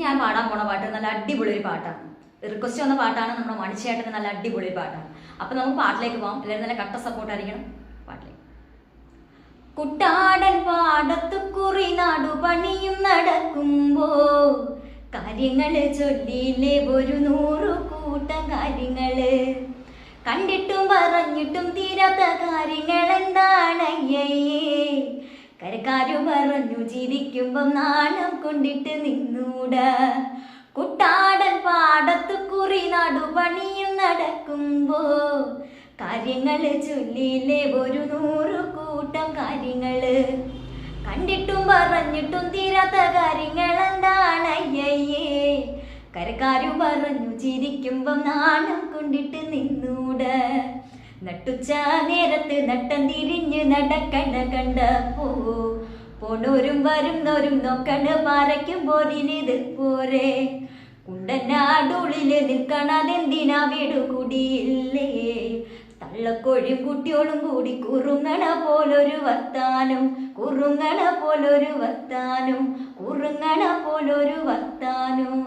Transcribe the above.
ഞാൻ പാടാൻ പോണ പാട്ട് നല്ല അടിപൊളി ഒരു പാട്ടാണ്. റിക്വസ്റ്റ് വന്ന പാട്ടാണ്. നമ്മുടെ മണിച്ചേട്ടന് നല്ല അടിപൊളി ഒരു പാട്ടാണ്. അപ്പൊ നമുക്ക് പാട്ടിലേക്ക് പോകാം. എല്ലാവരും നല്ല കട്ട സപ്പോർട്ട് ആയിരിക്കണം പാട്ടിലേക്ക്. കുട്ടാടൻ പാടത്തു കുറി നാടു പണിയും നടക്കുമ്പോ കാര്യങ്ങള് ചൊല്ലിയില്ലേ ഒരു 100 കൂട്ടം കാര്യങ്ങള്. കണ്ടിട്ടും പറഞ്ഞിട്ടും തീരാത്ത കാര്യങ്ങൾ എന്താണയ്യേ. കരക്കാരു പറഞ്ഞു ചിരിക്കുമ്പം നാണം കൊണ്ടിട്ട് നിന്നൂടാ. കുട്ടാടൻ പാടത്തു കുറി നാടു പണിയും നടക്കുമ്പോ കാര്യങ്ങള് ചൊല്ലിയില്ലേ ഒരു 100 കൂട്ടം കാര്യങ്ങള്. കണ്ടിട്ടും പറഞ്ഞിട്ടും തീരാത്ത കാര്യങ്ങൾ എന്താണയ്യേ. കരക്കാരു പറഞ്ഞു ചിരിക്കുമ്പം നാണം കൊണ്ടിട്ട് നിന്നൂടെ. നട്ടുച്ച നേരത്ത് നട്ടം തിരിഞ്ഞ് നടക്കണ കണ്ടപ്പോ പോണോരും വരുന്നോരും നോക്കണ പാറയ്ക്കും പോരിനിത് പോരെ. കുണ്ടനാടുള്ളില് നിൽക്കണതെന്തിനാ വീടു കൂടിയില്ലേ. തള്ളക്കോഴിയും കുട്ടിയോളും കൂടി കുറുങ്ങണ പോലൊരു വർത്താനം, കുറുങ്ങണ പോലൊരു വർത്താനം, കുറുങ്ങണ പോലൊരു വർത്താനം.